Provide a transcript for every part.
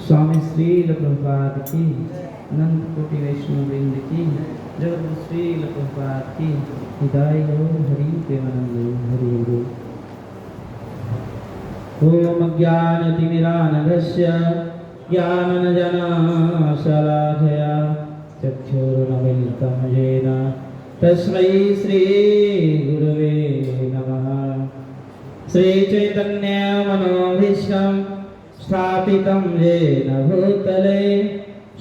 स्वामी श्रील प्रभुपाद की, नंद कोटि वैष्णव वृंद की, जगत श्रील प्रभुपाद की। हिदाय हो हरि प्रेमानंद हरि गुरु। ओम ज्ञानतिमिरान्धस्य ज्ञानाञ्जनशलाकया चक्षुरुन्मीलितं येन तस्मै श्रीगुरवे नमः। श्रीचैतन्यमनोभीष्टं स्थापितं येन भूतले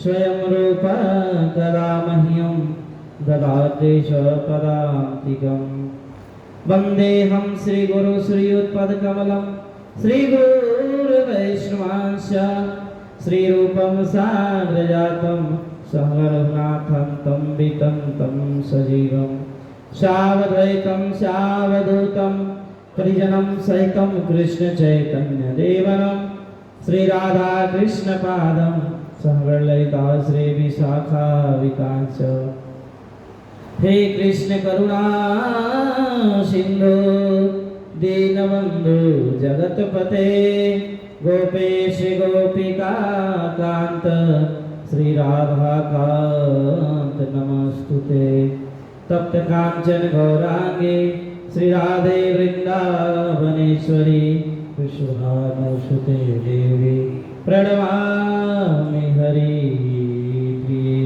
स्वयं रूपा कदा मह्यं ददाति स्वपदान्तिकम्। वन्देऽहं श्रीगुरु श्रीयुतपदकमलं श्रीगुरुवैष्णवांश्च श्रीरूपं साग्रजातं सहगरघुनाथं तं वितन्तं सजीवं सावद्वैतं सावधूतं परिजनं सहितं कृष्णचैतन्यदेवनं श्रीराधाकृष्णपादं सहगणललिता श्रीविशाखावितांश्च। हे कृष्ण करुणा सिंधु दीनबंधु जगतपते गोपेश गोपिका कांत श्री राधा कांत नमस्तुते। तप्त कांचन गौरांगे श्री राधे वृंदावनेश्वरी विश्वभानुसुते देवी प्रणमामि हरि प्रिये।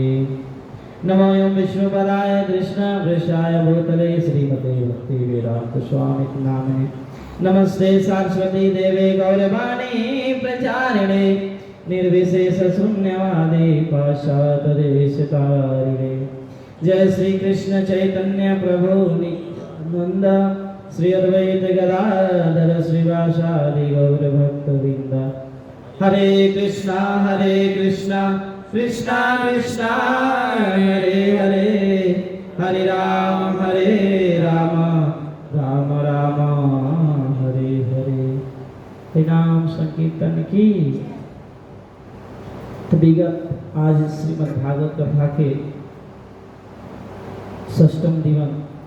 नमो ओं विष्णुपदाय कृष्णवृषाय भूतले श्रीमते भक्ति वेदांत स्वामी नामिने। नमस्ते सरस्वती देवे गौरवाणी प्रचारिणे निर्विशेष शून्यवादे पाश्चात्यदेशतारिणे। जय श्री कृष्ण चैतन्य प्रभु नित्यानंद श्री अद्वैत गदाधर श्रीवासादि गौर भक्तवृंद। हरे कृष्णा कृष्णा कृष्णा हरे हरे, हरे राम राम राम हरे हरे। नाम संकीर्तन की। तो विगत आज श्रीमद् भागवत कथा के षष्ठम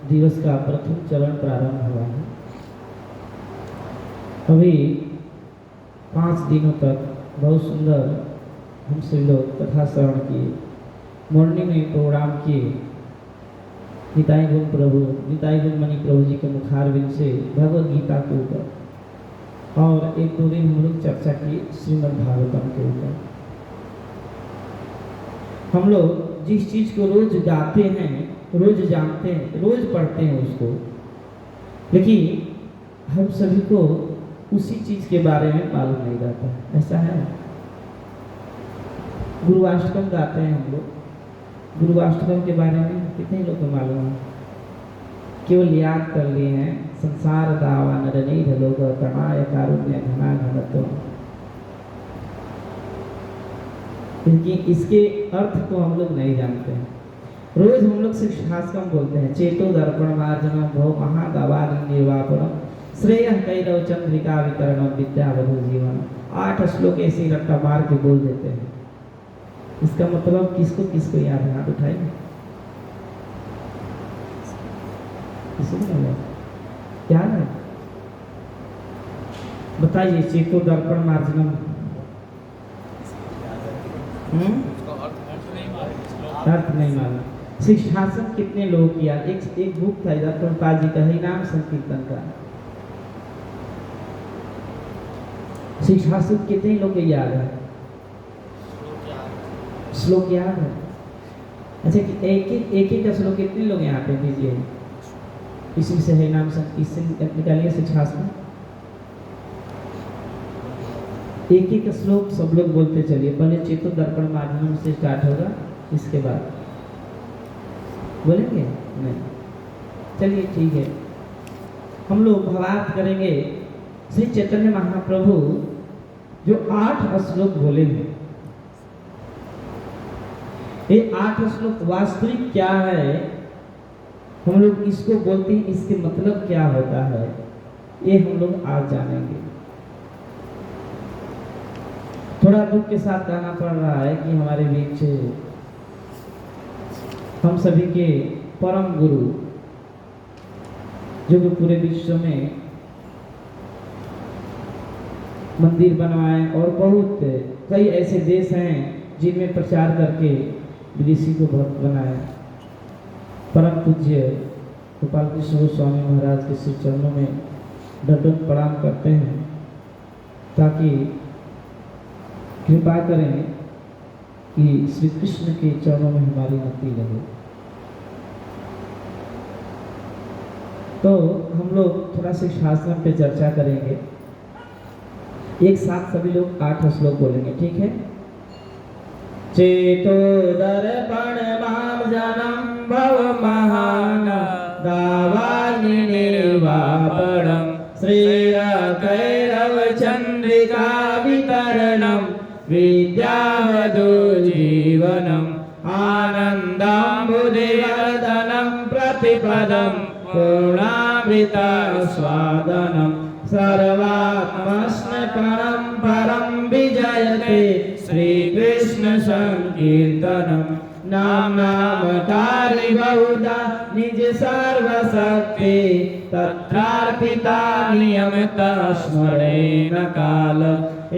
दिवस का प्रथम चरण प्रारंभ हुआ है। अभी 5 दिनों तक बहुत सुंदर हम सभी लोग कथा श्रवण किए, मॉर्निंग में प्रोग्राम किए। निताई गुण मणि प्रभु जी के मुखारविंद से भगवद गीता के ऊपर, और 1-2 दिन हम लोग चर्चा की श्रीमद् भागवतम के ऊपर। हम लोग जिस चीज को रोज गाते हैं, रोज जानते हैं, रोज पढ़ते हैं उसको, लेकिन हम सभी को उसी चीज के बारे में मालूम नहीं रहता। ऐसा है। गुरुवाष्टकम गाते हैं हम लोग, गुरुवाष्टकम के बारे में कितने लोग को मालूम है? केवल याद कर लिए हैं, संसार दावा नर नहीं लोग कणाय कारुण्य घना घनत्व, इसके अर्थ को हम लोग नहीं जानते हैं। रोज हम लोग सिर्फ शास्त्रम बोलते हैं, चेतो दर्पण मार्जनम भव महादावानि निर्वापणम श्रेय कैरव चंद्रिका वितरणम विद्यावधु जीवन। 8 श्लोक ऐसे रट्टा मार के बोल देते हैं। इसका मतलब किसको किसको याद है? हाथ उठाइए। किसको नहीं याद? क्या है बताइए। चेतो दर्पण मार्जनम अर्थ नहीं मालूम। शिक्षासन कितने लोगों की याद? एक बुक था इधर प्रभुपाद जी का ही नाम संकीर्तन का। शिक्षासन कितने लोग को याद है? श्लोक याद है? अच्छा एक का श्लोक कितने लोग यहाँ पे दीजिए? इसी से है नाम संकीर्तन निकालिए। शिक्षासन एक का श्लोक सब लोग बोलते चलिए। पहले चेतो दर्पण माध्यम से स्टार्ट होगा, इसके बाद बोलेंगे नहीं? चलिए ठीक है। हम लोग बात करेंगे श्री चैतन्य महाप्रभु जो 8 श्लोक बोले हैं। ये 8 श्लोक वास्तविक क्या है, हम लोग इसको बोलते हैं, इसके मतलब क्या होता है, ये हम लोग आज जानेंगे। थोड़ा दुख के साथ कहना पड़ रहा है कि हमारे बीच हम सभी के परम गुरु जो कि पूरे विश्व में मंदिर बनवाए और बहुत कई ऐसे देश हैं जिनमें प्रचार करके विदेशी को भक्त बनाए, परम पूज्य गोपाल कृष्ण गोस्वामी महाराज के श्री चरणों में दंडवत प्रणाम करते हैं ताकि कृपा करें कि श्री कृष्ण के चरणों में हमारी मति लगे। तो हम लोग थोड़ा सा शास्त्र पे चर्चा करेंगे। एक साथ सभी लोग 8 श्लोक बोलेंगे, ठीक है? चेतो दर्पण मार्जनम भव महान दावानि निर्वापणम श्रेय कैरव चंद्रिका वितरणम विद्यावधु जीवनम आनंदाम्बुधिवर्धनम प्रतिपदम पूर्णामृता स्वादनम सर्वात्मस्मरणं परम विजयते श्री कृष्ण संकीर्तनम नाम नामकारी बहुधा निज सर्वशक्ति तत्रार्पिता नियमिता स्मरेण काल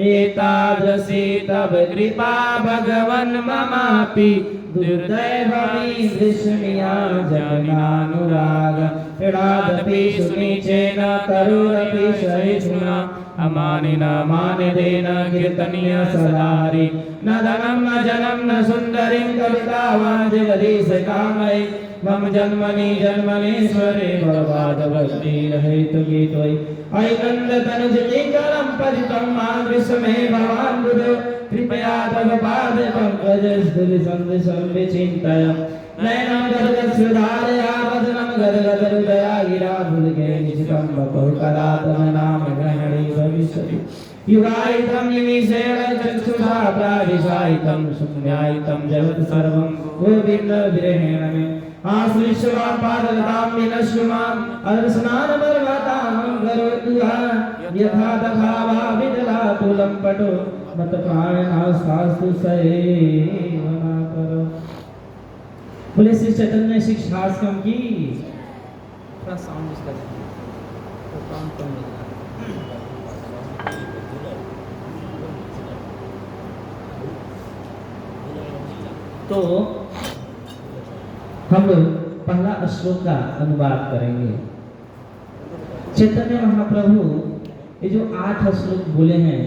एतादृशी तव कृपा भगवन् ममापि दुर्दैवमी दृश्यमिया जनानुराग क्रीडादपि सुनिचेन करोरपि सहिष्णुना अमानिना मानदेन कीर्तनीय सदारि न धनं न जनं न सुन्दरीं कविता वाञ्छितधीश कामये मम जन्मनि जन्मनीश्वरे भवाद भक्ति रहित गीतोयि अयि नंद तनुज किंकरं पतितं मादृशमे भवान् बुधो कृपया तव पाद पंकज स्तुति संदेशं विचिन्तय नयनं गदगदसुधारया वदनं गदगदहृदया गिरा भुजगे निशितं बहुकदा तव नाम ग्रहणे भविष्यति युगायितं निमिषेण चक्षुषा प्रादिशायितं शून्यायितं जगत् सर्वं गोविन्द विरहेण मे आश्लिष्वा पादलतां विनश्यमाम् अदर्शनानपर्वतां गरुडुहा यथा तथा वा विदला तुलं पटो मत प्राणनास्थास्तु सेवना करो। बोले श्री चैतन्य शिक्षाश्रम की। थोड़ा साउंड इसका तो हम लोग पहला श्लोक का अनुवाद करेंगे। चैतन्य महाप्रभु ये जो 8 श्लोक बोले हैं,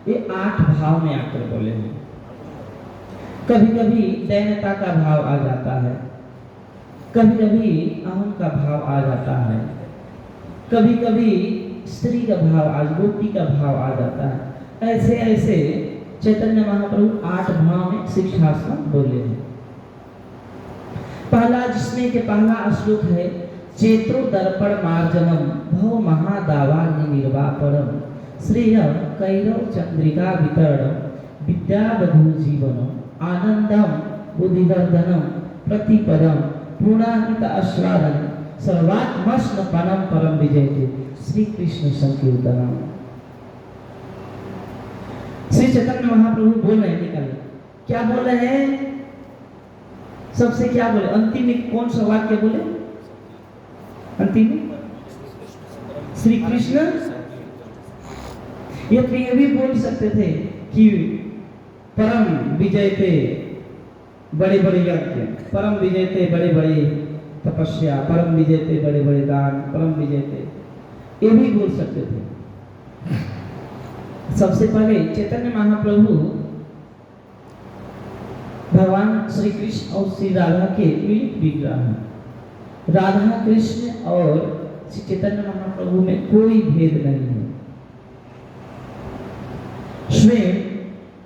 ये 8 भाव में आकर बोले हैं। कभी कभी दैन्यता का भाव आ जाता है, कभी कभी अहम का भाव आ जाता है, कभी कभी स्त्री का भाव, आज गोपी का भाव आ जाता है। ऐसे ऐसे चैतन्य महाप्रभु 8 भाव में शिक्षाश्रम बोले हैं। पहला जिसमें के पहला श्लोक है, चेतो दर्पण मार्जनम भव महादावाग्नि निर्वापणम श्रेय कैरव चंद्रिका वितरणम विद्यावधू जीवनम आनंदम बुद्धिवर्धनम प्रतिपदम पूर्णाहित आश्वादन सर्वात्मस्न पनम परम विजयते श्री कृष्ण संकीर्तनम। श्री चैतन्य महाप्रभु बोल रहे हैं, निकल क्या बोल रहे हैं? सबसे क्या बोले? अंतिम में कौन सा वाक्य बोले? अंतिम में श्री कृष्ण। ये भी बोल सकते थे कि परम विजय थे बड़े बड़े यज्ञ, परम विजय थे बड़े बड़े तपस्या, परम विजय थे बड़े बड़े दान, परम विजय थे, ये भी बोल सकते थे। सबसे पहले चैतन्य महाप्रभु भगवान श्री कृष्ण और श्री राधा के मिलित विग्रह हैं। राधा कृष्ण और श्री चैतन्य महाप्रभु में कोई भेद नहीं है। स्वयं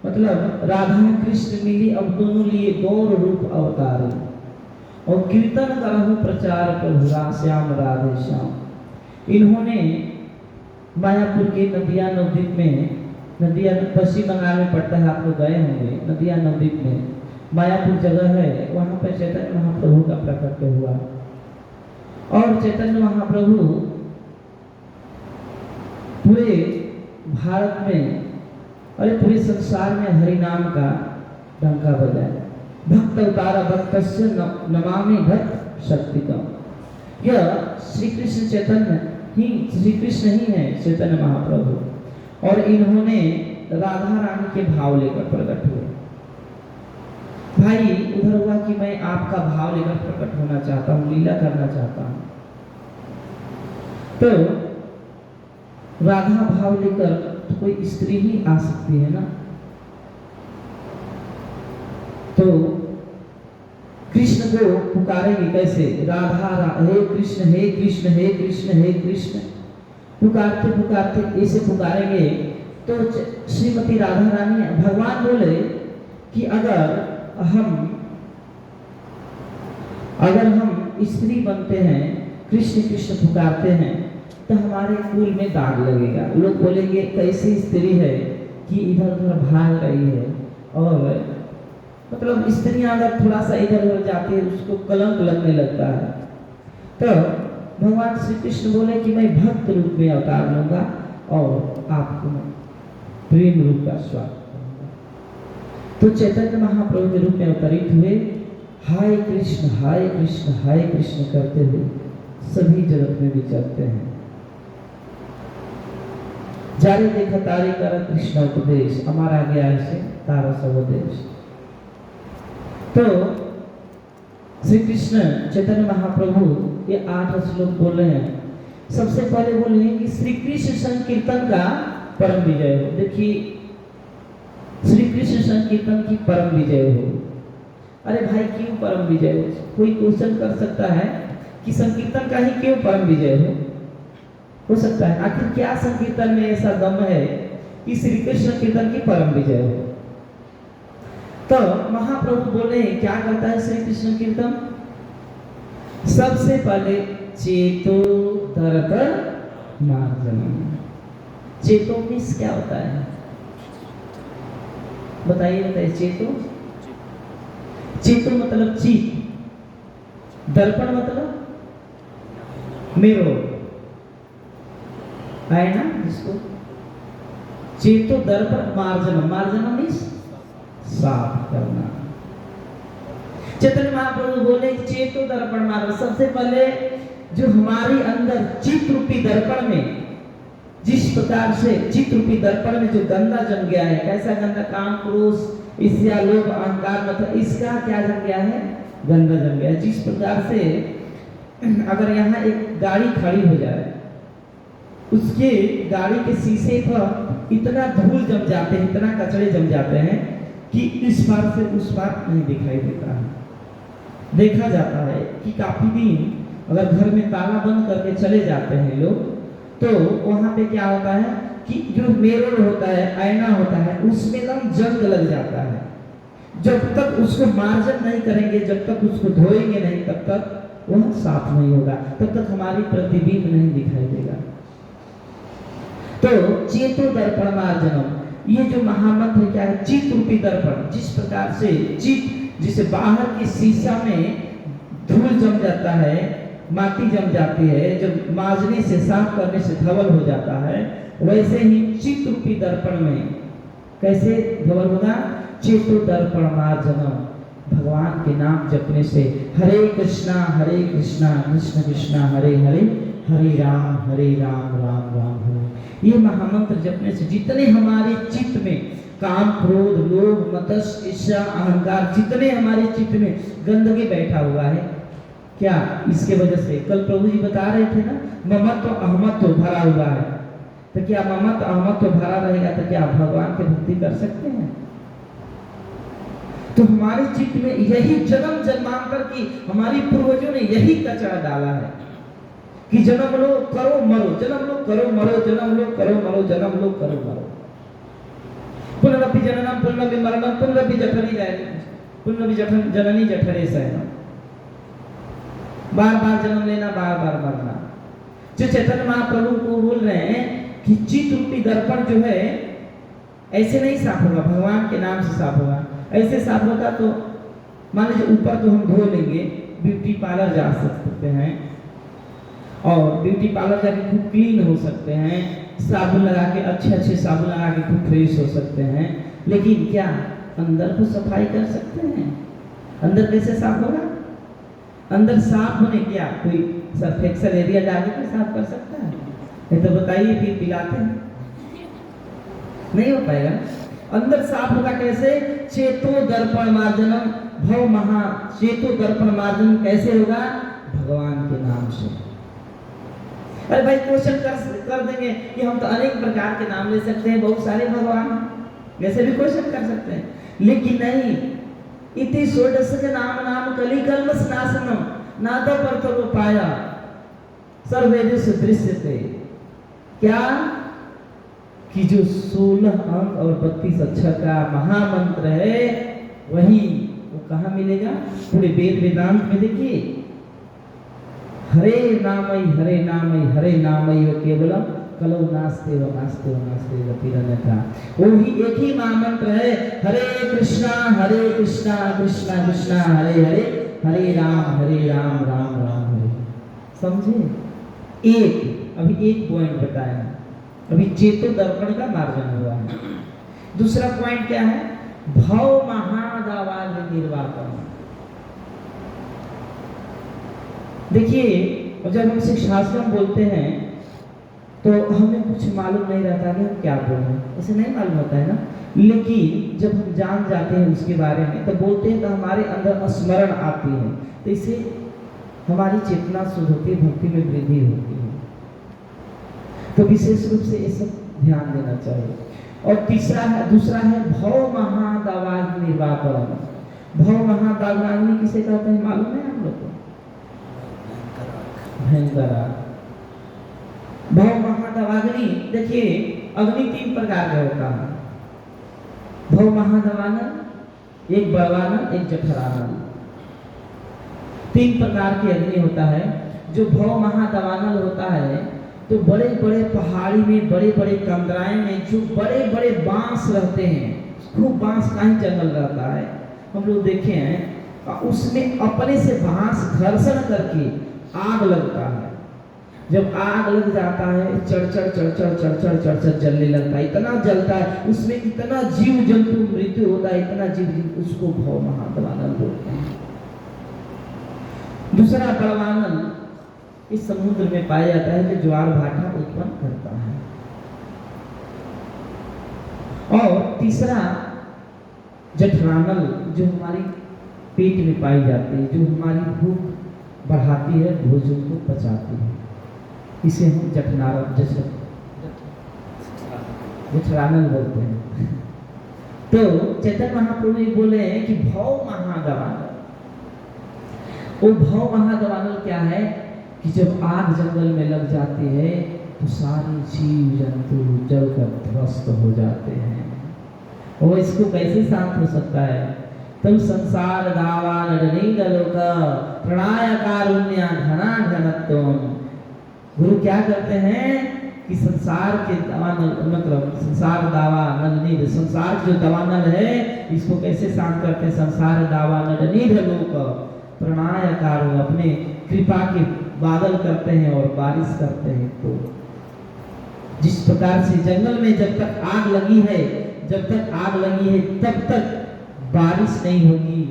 मतलब राधा कृष्ण मिली, अब दोनों लिए गौर रूप अवतार और कीर्तन करहु प्रचार प्रभु श्याम राधे श्याम। इन्होंने मायापुर के नदिया नवद्वीप में, नदिया पश्चिम बंगाल में पड़ता है, आप लोग गए होंगे, नदिया नवद्वीप में मायापुर जगह है, वहां पर चैतन्य महाप्रभु का प्रकट हुआ। और चैतन्य महाप्रभु पूरे भारत में, अरे पूरे संसार में हरि नाम का डंका बजाए। भक्त अवतारा भक्तस्य नमामि भक्त शक्तिकम। यह श्री कृष्ण चैतन्य ही, श्री कृष्ण ही है चैतन्य महाप्रभु। और इन्होंने राधा रानी के भाव लेकर प्रकट हुए। भाई उधर हुआ कि मैं आपका भाव लेकर प्रकट होना चाहता हूँ, लीला करना चाहता हूँ, तो राधा भाव लेकर तो कोई स्त्री ही आ सकती है ना। तो कृष्ण को पुकारेंगे कैसे? राधा हे कृष्ण हे कृष्ण हे कृष्ण हे कृष्ण, पुकारते पुकारते ऐसे पुकारेंगे तो श्रीमती राधा रानी, भगवान बोले कि अगर हम स्त्री बनते हैं, कृष्ण कृष्ण पुकारते हैं, तो हमारे कुल में दाग लगेगा। लोग बोलेंगे कैसी स्त्री है कि इधर उधर भाग रही है। और मतलब स्त्रियां अगर थोड़ा सा इधर उधर जाती है उसको कलंक लगने लगता है। तो भगवान श्री कृष्ण बोले कि मैं भक्त रूप में अवतार लूंगा और आपको मैं प्रेम रूप का स्वागत करूंगा। तो चैतन्य महाप्रभु के रूप में अवतरित हुए, हाय कृष्ण हाय कृष्ण हाय कृष्ण करते हुए सभी जगत में विचरते हैं। जारे देखा तारे कर कृष्ण उपदेश, हमारा गया ऐसे तारा स्वदेश। तो श्री कृष्ण चैतन्य महाप्रभु ये 8 श्लोक बोल रहे हैं। सबसे पहले बोल रहे हैं कि श्री कृष्ण संकीर्तन का परम विजय हो। देखिए, श्री कृष्ण संकीर्तन की परम विजय हो। अरे भाई क्यों परम विजय हो? कोई क्वेश्चन कर सकता है कि संकीर्तन का ही क्यों परम विजय हो सकता है। आखिर क्या संकीर्तन में ऐसा दम है कि श्री कृष्ण कीर्तन की परम विजय हो? तो महाप्रभु बोले क्या करता है श्री कृष्ण कीर्तन? सबसे पहले चेतो दर्पण मार्जनम। चेतो मीन्स क्या होता है? बताइए। चेतो मतलब चित, दर्पण मतलब मिरर, है ना जिसको चेतो दर्पण मार्जनम। मार्जनम मीन्स साफ करना। चैतन्य महाप्रभु बोले चेतो दर्पण मार्जनम। सबसे पहले जो हमारी अंदर चित्त रूपी दर्पण में, जिस प्रकार से चित्त रूपी दर्पण में जो गंदा जम गया है, कैसा गंदा? काम क्रोध ईर्ष्या लोभ अहंकार, मतलब इसका क्या जम गया है? गंदा जम गया है। जिस प्रकार से अगर यहाँ एक गाड़ी खड़ी हो जाए, उसके गाड़ी के शीशे पर इतना धूल जम जाते हैं, इतना कचरे जम जाते हैं कि इस पार से उस पार नहीं दिखाई देता है। देखा जाता है कि काफी दिन अगर घर में ताला बंद करके चले जाते हैं लोग, तो वहां पे क्या होता है कि जो मिरर होता है, आईना होता है, उसमें ना जंग लग जाता है। जब तक उसको मार्जन नहीं करेंगे, जब तक उसको धोएंगे नहीं, तब तक वह साफ नहीं होगा, तब तक हमारी प्रतिबिंब नहीं दिखाई देगा। तो चेतो दर्पण मार्जनम, ये जो महामंत्र क्या है, चित्त रूपी दर्पण। जिस प्रकार से चित्त, जिसे बाहर के शीशा में धूल जम जाता है, माटी जम जाती है, जब मांजने से, साफ करने से धवल हो जाता है, वैसे ही चित्त रूपी दर्पण में कैसे धवल होगा, चेतो दर्पण मार्जनम, भगवान के नाम जपने से। हरे कृष्णा कृष्ण कृष्ण हरे हरे, हरे राम राम राम हरे। ये महामंत्र जपने से जितने हमारे चित्त में काम, क्रोध, लोभ, मत्स्य, ईर्ष्या, अहंकार, जितने हमारे चित्त में गंदगी बैठा हुआ है, क्या इसके वजह से, कल प्रभु जी बता रहे थे ना, ममत्व अहमत्व भरा हुआ है। तो क्या ममत्व अहमत्व भरा रहेगा तो क्या भगवान की भक्ति कर सकते हैं? तो हमारे चित्त में यही जन्म जन्मांतर की हमारी पूर्वजों ने यही कचरा डाला है कि जन्म लो करो मरो, जन्म लो करो मरो, जन्म लो करो मरो, जन्म लो करो मरो। पुनरपि जननम पुनरपि मरणम पुनरपि जठनी पुनरपि जननी जठरे शयनम, बार बार जन्म लेना, बार बार मरना। जो चैतन्य महाप्रभु को बोल रहे हैं कि चित्त रूपी दर्पण जो है ऐसे नहीं साफ होगा, भगवान के नाम से साफ होगा। ऐसे साफ होगा तो मान लीजिए ऊपर तो हम धो लेंगे, ब्यूटी पार्लर जा सकते हैं और ब्यूटी पार्लर जाके खूब क्लीन हो सकते हैं, साबुन लगा के, अच्छे साबुन लगा के खूब फ्रेश हो सकते हैं, लेकिन क्या अंदर को सफाई कर सकते हैं? अंदर कैसे साफ होगा? अंदर साफ होने क्या कोई सर्फेक्सल एरिया डाल के साफ कर सकता है? ये तो बताइए, फिर पिलाते हैं, नहीं हो पाएगा। अंदर साफ होगा कैसे? चेतो दर्पण मार्जनम भव महा, चेतो दर्पण मार्जन कैसे होगा? भगवान के नाम से। अरे भाई क्वेश्चन कर देंगे कि हम तो अनेक प्रकार के नाम ले सकते हैं, बहुत सारे भगवान, वैसे भी क्वेश्चन कर सकते हैं, लेकिन नहीं। इति षोडश नाम नाम कली कल्मष नाशनम नाद परतो पाया सर्वेदिश दृश्यते। क्या कि जो 16 अंक और 32 अक्षर का महामंत्र है, वही वो कहाँ मिलेगा? पूरे वेद वेदांत में देखिए, हरे नामई वो केवलम कलो नास्ते व नास्ते व नास्ते व तिरन्यथा। वो ही एक ही महामंत्र है, हरे कृष्णा कृष्णा कृष्णा हरे हरे, हरे राम राम राम हरे। समझे? एक अभी एक पॉइंट बताया, अभी चेतो दर्पण का मार्जन हुआ है। दूसरा पॉइंट क्या है? भव महादावाग निर्वापन। देखिए, जब हम शिक्षाश्रम बोलते हैं तो हमें कुछ मालूम नहीं रहता कि हम क्या बोल रहे हैं, ऐसे नहीं मालूम होता है ना। लेकिन जब हम जान जाते हैं उसके बारे में तो बोलते हैं तो हमारे अंदर स्मरण आती है, तो इससे हमारी चेतना शुद्ध होती है, भक्ति में वृद्धि होती है। तो विशेष रूप से ये सब ध्यान देना चाहिए। और दूसरा है भव महादावाग्नि निर्वापन। भव महादावाग्नि किसे कहते हैं मालूम है हम लोग को? भयंकर भव महादावाग्नि। देखिए, अग्नि 3 प्रकार का होता है। भव महादावानल, एक बड़वानल, एक जठरानल, 3 प्रकार की अग्नि होता है। जो भव महादावानल होता है तो बड़े बड़े पहाड़ी में, बड़े बड़े कंदराए में जो बड़े बड़े बांस रहते हैं, खूब बांस का ही जंगल रहता है, हम लोग देखे हैं, उसमें अपने से बांस घर्षण करके आग लगता है। जब आग लग जाता है, चढ़ जलने लगता है, इतना जलता है, उसमें इतना जीव जंतु मृत्यु होता है, इतना जीव, उसको भव महादावानल बोलते हैं। दूसरा बड़वानल, इस समुद्र में पाया जाता है जो ज्वार भाटा उत्पन्न करता है। और तीसरा जठरानल, जो हमारी पेट में पाई जाती है, जो हमारी भूख बढ़ाती है, भोजन को पचाती है, इसे हम जठरानल बोलते हैं। तो चैतन्य महाप्रभु बोले हैं कि भव महादावानल। वो भव महादावानल क्या है कि जब आग जंगल में लग जाती है तो सारे जीव जंतु जलकर ध्वस्त हो जाते हैं। और इसको कैसे शांत हो सकता है? तब संसार दावा नडनीगलोक प्रणय कारुण्य घना घनत्वम। गुरु क्या करते हैं कि संसार के दवानल, मतलब संसार दावा नडनीद, संसार जो दवानल है इसको कैसे शांत करते हैं? संसार दावा नडनीद लोक प्रणय कारो, अपने कृपा के बादल करते हैं और बारिश करते हैं। तो जिस प्रकार से जंगल में जब तक आग लगी है, जब तक आग लगी है तब तक बारिश नहीं होगी,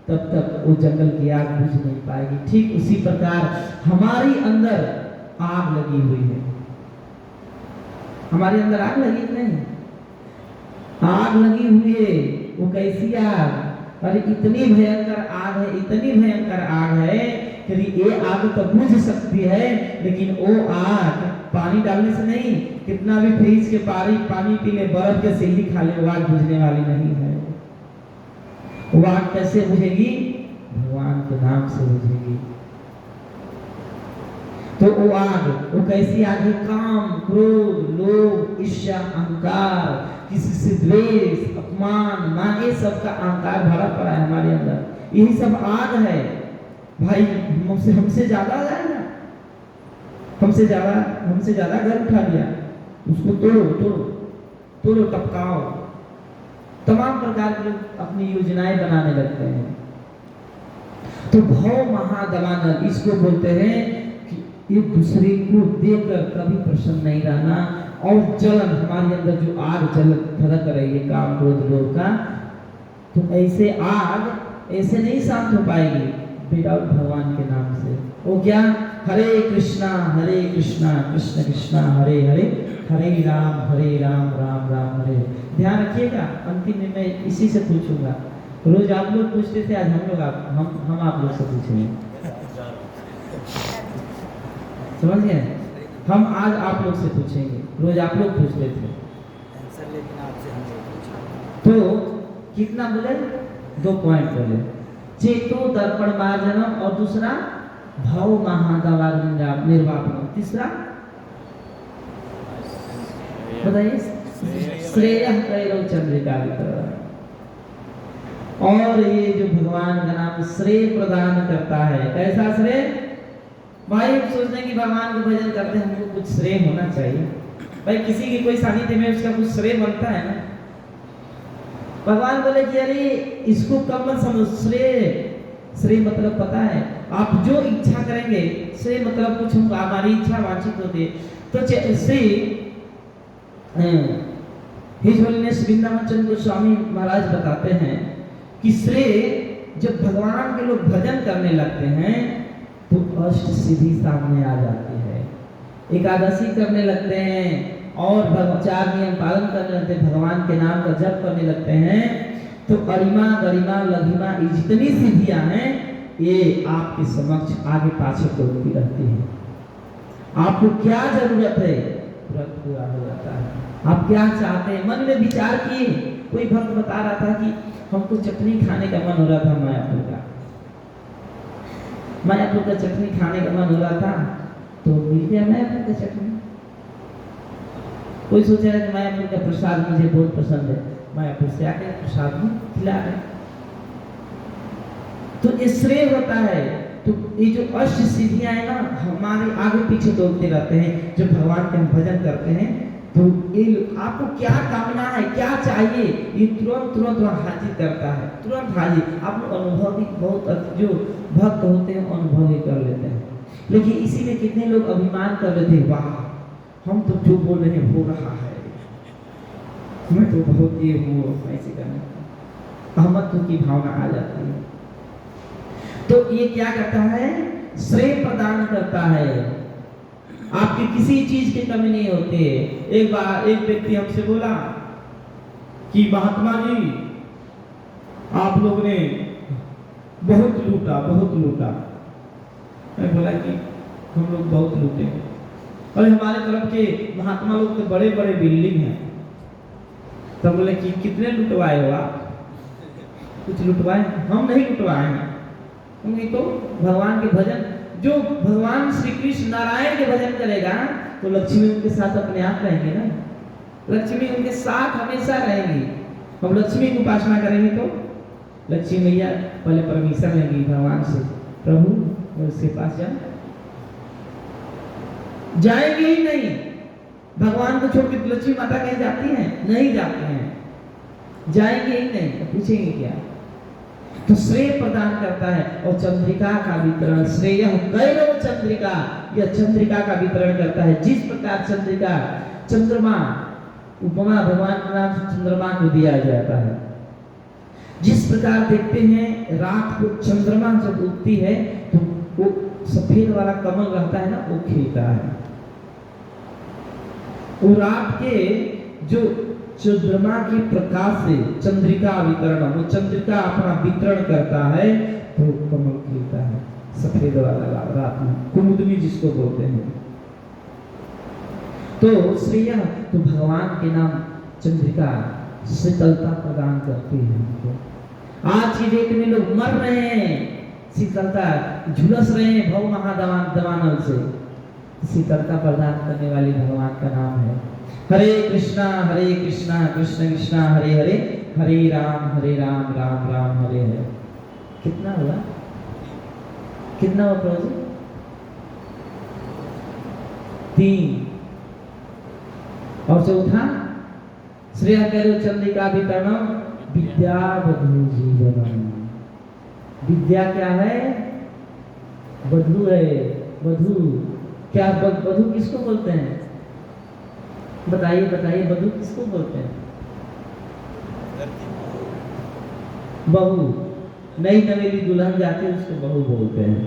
तब तक वो जंगल की आग बुझ नहीं पाएगी। ठीक उसी प्रकार हमारी अंदर आग लगी हुई है। हमारे अंदर आग लगी नहीं? आग लगी हुई है। वो कैसी आग? अरे इतनी भयंकर आग है, इतनी भयंकर आग है कि ये आग तो बुझ सकती है, लेकिन वो आग पानी डालने से नहीं, कितना भी फ्रिज के पानी पी ले, बर्फ के सिल्ली खा ले, वो आग बुझने वाली नहीं है। वो आग कैसे बुझेगी? भगवान के नाम से बुझेगी। तो वो आग, वो कैसी आग है? काम, क्रोध, लोभ, ईर्ष्या, अहंकार, किसी से द्वेष, अपमान, मान, ये सब का अहंकार भरा पड़ा है हमारे अंदर। यही सब आग है भाई। हमसे ज्यादा जाएगा, हमसे ज्यादा घर उठा लिया, उसको तोड़ो, टपकाओ। तमाम प्रकार के लोग अपनी योजनाएं बनाने लगते हैं। तो भव महादवानल इसको बोलते हैं कि एक दूसरे को देखकर कभी प्रसन्न नहीं रहना, और जलन, हमारे अंदर जो आग धधक रही है काम क्रोध लोभ का, तो ऐसे आग ऐसे नहीं शांत हो पाएगी विदाउट भगवान के नाम से। वो क्या? हरे कृष्णा कृष्ण कृष्ण हरे हरे, हरे राम राम राम हरे। ध्यान रखिएगा, अंतिम में मैं इसी से पूछूंगा। रोज आप लोग पूछते थे, आज हम आप लोग से पूछेंगे। समझ गए? हम आज आप लोग से पूछेंगे, रोज आप लोग पूछते थे। तो कितना बोले? 2 पॉइंट बोले। चेतो दर्पण मार्जनम, और दूसरा भव महादवानल निर्वापनम, तीसरा बताइए? श्रेय कैरव चंद्रिका वितरण। और ये जो भगवान का नाम श्रेय प्रदान करता है, कैसा श्रेय? भाई सोचते हैं कि भगवान का भजन करते हैं, हमको कुछ श्रेय होना चाहिए। भाई किसी की कोई सानिध्य में उसका कुछ श्रेय बनता है ना। भगवान बोले कि अरे इसको कम मत समझो, श्रेय मतलब पता है, आप जो इच्छा करेंगे, श्रेय मतलब कुछ होगा, हमारी इच्छा वांछित होती है। तो श्री हिज होलीनेस वृंदावन चंद्र गोस्वामी महाराज बताते हैं कि श्रेय, जब भगवान के लोग भजन करने लगते हैं तो अष्ट सिद्धि सामने आ जाती है। एकादशी करने लगते हैं और 4 नियम पालन करने लगते हैं, भगवान के नाम का जप करने लगते हैं, तो अरिमा गरिमा लघिमा ये जितनी सिद्धियां हैं ये आपके समक्ष आगे पाछे तोड़ती रहती है। आपको क्या जरूरत है, तुरंत पूरा हो जाता है। आप क्या चाहते हैं, मन में विचार किए। कोई भक्त बता रहा था कि हमको चटनी खाने का मन हो रहा था, मायापुर का चटनी खाने का मन हो रहा था, तो मिल गया मायापुर का चटनी। कोई सोच रहा है कि मायापुर का प्रसाद मुझे बहुत पसंद है, मायापुर से आके प्रसाद भी खिला रहे। तो ये श्रेय होता है। तो ये जो अष्ट सिद्धियां है ना, हमारे आगे पीछे दौड़ते रहते हैं। जब भगवान के हम भजन करते हैं तो ये आपको क्या कामना है, क्या चाहिए, ये तुरंत हाजिर करता है, तुरंत हाजिर। आप लोग अनुभव भी बहुत, जो भक्त होते हैं अनुभव ही कर लेते हैं। लेकिन इसी में कितने लोग अभिमान कर लेते हैं, वाह हम तो जो बोल रहे हैं हो रहा है, मैं तो बहुत ये हूँ, ऐसे करने अहमत्व की भावना आ जाती है। तो ये क्या करता है? श्रेय प्रदान करता है। आपकी किसी चीज की कमी नहीं होती है। एक बार एक व्यक्ति हमसे बोला कि महात्मा जी आप लोग ने बहुत लूटा। मैं बोला कि हम लोग बहुत लूटे, और हमारे तरफ के महात्मा लोग तो बड़े बड़े बिल्डिंग हैं। तो बोले कि कितने लुटवाए हो आप? कुछ लुटवाए? हम नहीं लुटवाए हैं, क्योंकि तो भगवान के भजन, जो भगवान श्री कृष्ण नारायण के भजन करेगा तो लक्ष्मी उनके साथ अपने आप रहेंगे ना, लक्ष्मी उनके साथ हमेशा रहेंगी। हम लक्ष्मी की उपासना करेंगे तो लक्ष्मी मैया पहले परमिशन लेंगी भगवान से, प्रभु मैं उसके पास जाएंगे ही नहीं। भगवान को छोड़ के लक्ष्मी माता कहीं जाती हैं? नहीं जाती हैं, जाएंगे ही नहीं। तो पूछेंगे क्या? तो श्रेय प्रदान करता है। और चंद्रिका का वितरण, श्रेय गैरव चंद्रिका, यह चंद्रिका का वितरण करता है। जिस प्रकार चंद्रिका, चंद्रमा उपमा भगवान के नाम से चंद्रमा को दिया जाता है। जिस प्रकार देखते हैं रात को चंद्रमा जब उगती है तो वो सफेद वाला कमल रहता है ना, वो खिलता है। वो रात के जो चंद्रमा के प्रकाश से चंद्रिका वितरण, वो चंद्रिका अपना वितरण करता है तो कमल खिलता है सफेद वाला रात में, कुमुदनी जिसको बोलते हैं। तो श्रेय तो भगवान के नाम चंद्रिका शीतलता प्रदान करती है हमको। आज की डेट में लोग मर रहे हैं शीतलता, झुलस रहे हैं भव महादावानल से। शीतलता प्रदान करने वाली भगवान का नाम है। हरे कृष्णा कृष्ण कृष्ण हरे हरे, हरे राम राम राम हरे हरे। कितना हुआ? कितना हुआ प्रभु? 3। और चौथा श्रेय करो चंद्रिका वितरणम विद्या बधू जीवनम। विद्या क्या है? बधू है। बधू क्या? बधू किसको बोलते हैं? बताइए बताइए, बधू किसको बोलते हैं? बहू। नई नवेली दुल्हन जाती है उसको बहू बोलते हैं,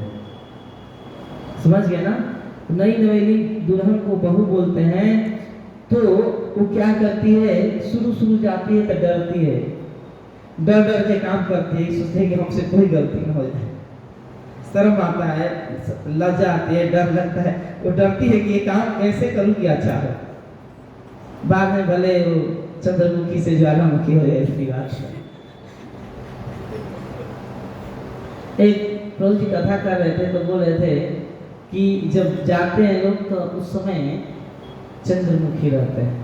समझ गए ना? नई नवेली दुल्हन को बहू बोलते हैं। तो वो क्या करती है? शुरू जाती है तो डरती है, डर के काम करती है, सोचती है कि हमसे कोई गलती ना हो जाए। शर्म आता है, लज्जा आती है, डर लगता है। वो डरती है कि ये काम कैसे करूँ कि अच्छा हो। बाद में भले वो चंद्रमुखी से ज्वालामुखी हो जाए इसकी बात। एक प्रभु जी कथा कर रहे थे तो बोल रहे थे कि जब जाते हैं लोग तो उस समय चंद्रमुखी रहते हैं।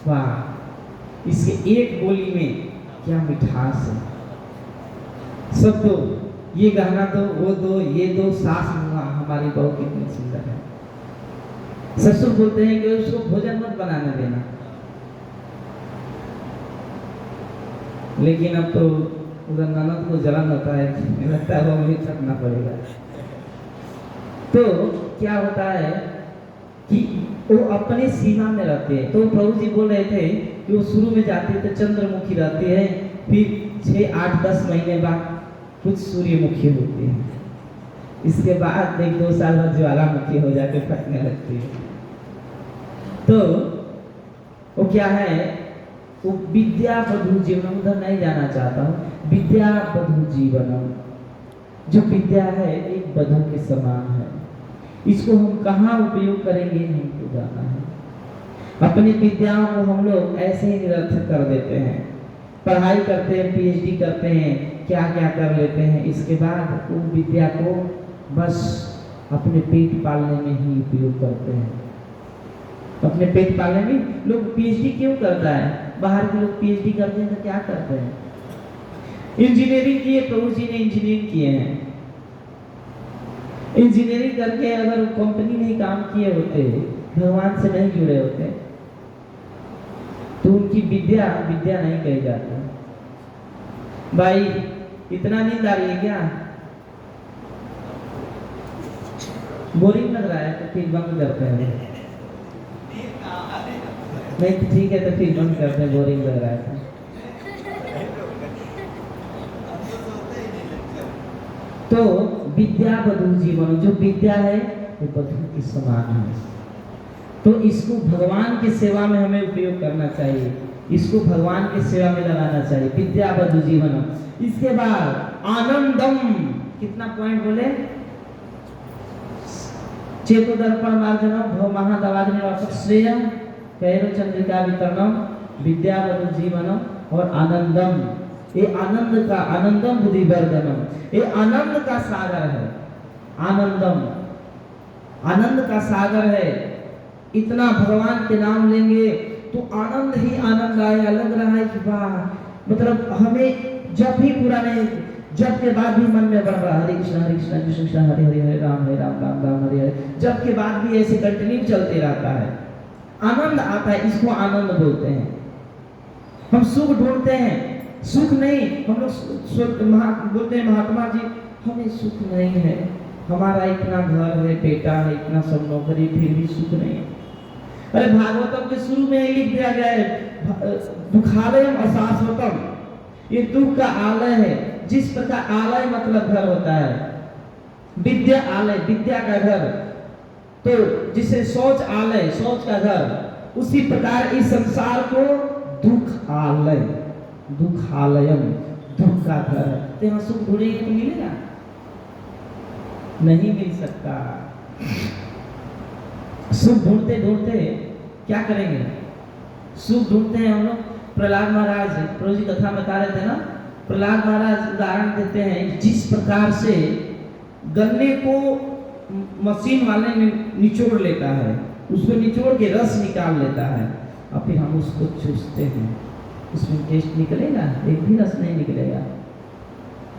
वाह, इसके एक बोली में क्या मिठास है। सब दो, ये गहना दो, वो दो, ये दो, सास हमारी बहू कितनी सुंदर है। ससुर बोलते हैं कि उसको भोजन मत बनाने देना, लेकिन अब तो उधर ननद को जलन होता है, लगता है वो मुझे थकना पड़ेगा। तो क्या होता है कि वो अपने सीमा में रहते हैं। तो प्रभु जी बोल रहे थे कि वो शुरू में जाती है तो चंद्रमुखी रहती है, फिर 6, 8, 10 महीने बाद कुछ सूर्यमुखी होती है, इसके बाद 1-2 साल बाद ज्वालामुखी हो जाके फटने लगती है। तो वो क्या है? वो विद्या बधू जीवनम, उधर नहीं जाना चाहता हूँ। विद्या बधू जीवनम, जो विद्या है एक बधू के समान है। इसको हम कहाँ उपयोग करेंगे हमको जाना है। अपनी विद्याओं को हम लोग ऐसे ही निरर्थक कर देते हैं। पढ़ाई करते हैं, PhD करते हैं, क्या क्या कर लेते हैं, इसके बाद उन विद्या को बस अपने पेट पालने में ही उपयोग करते हैं। अपने पेट पालने में लोग PhD क्यों करता है? बाहर के लोग PhD करते हैं तो क्या करते हैं? इंजीनियरिंग किए, प्रभु जी ने इंजीनियरिंग किए हैं। इंजीनियरिंग करके अगर कंपनी में ही काम किए होते, भगवान से नहीं जुड़े होते, तो उनकी विद्या नहीं कही जाती। भाई इतना नींद आ रही है क्या? बोरिंग लग रहा है तो फिर बंद करते हैं। नहीं तो ठीक है तो फिर बंद करते हैं, बोरिंग लग रहा है। तो विद्या बधू जीवन, जो विद्या है वो बधू के समान है। तो इसको भगवान की सेवा में हमें उपयोग करना चाहिए, इसको भगवान की सेवा में लगाना चाहिए। विद्या बधू जीवन। इसके बाद आनंदम, कितना पॉइंट बोले? चेतो दर्पण मार्जनम भव महादवाग्निवासक श्रेय कैरो चंद्रिका वितरणम विद्या बधू जीवनम और आनंदम। ये आनंद का, आनंदम बुद्धि वर्धनम, ये आनंद का सागर है। आनंदम आनंद का सागर है। इतना भगवान के नाम लेंगे तो आनंद ही आनंद आएगा। लग रहा है कि वाह, मतलब हमें जब भी पुराने जब के बाद भी मन में बढ़ रहा हरे कृष्ण कृष्ण कृष्ण हरे हरे हरे राम राम राम हरे हरे, जब के बाद भी ऐसे कंटिन्यू चलते रहता है, आनंद आता है, इसको आनंद बोलते हैं। हम सुख ढूंढते हैं, सुख नहीं, हम लोग बोलते हैं महात्मा जी हमें सुख नहीं है, हमारा इतना घर है, बेटा है, इतना सब नौकरी, फिर भी सुख नहीं है। अरे भागवतम के शुरू में ही लिख दिया गया है दुखालयम अशाश्वतम, ये दुख का आलय है। जिस प्रकार आलय मतलब घर होता है, विद्या आलय विद्या का घर, तो जिसे शौच आलय शौच का घर, उसी प्रकार इस संसार को दुख आलय दुखालयम दुख का घर है। तो यहाँ सुख ढूंढेंगे तो मिलेगा नहीं, मिल सकता। सुख ढूंढते ढूंढते क्या करेंगे, सुख ढूंढते हैं हम लोग। प्रहलाद महाराज प्रभु जी कथा बता रहे थे ना, प्रहलाद महाराज उदाहरण देते हैं जिस प्रकार से गन्ने को मशीन वाले निचोड़ लेता है, उसको निचोड़ के रस निकाल लेता है और फिर हम उसको चूसते हैं, उसमें टेस्ट निकलेगा, एक भी रस नहीं निकलेगा,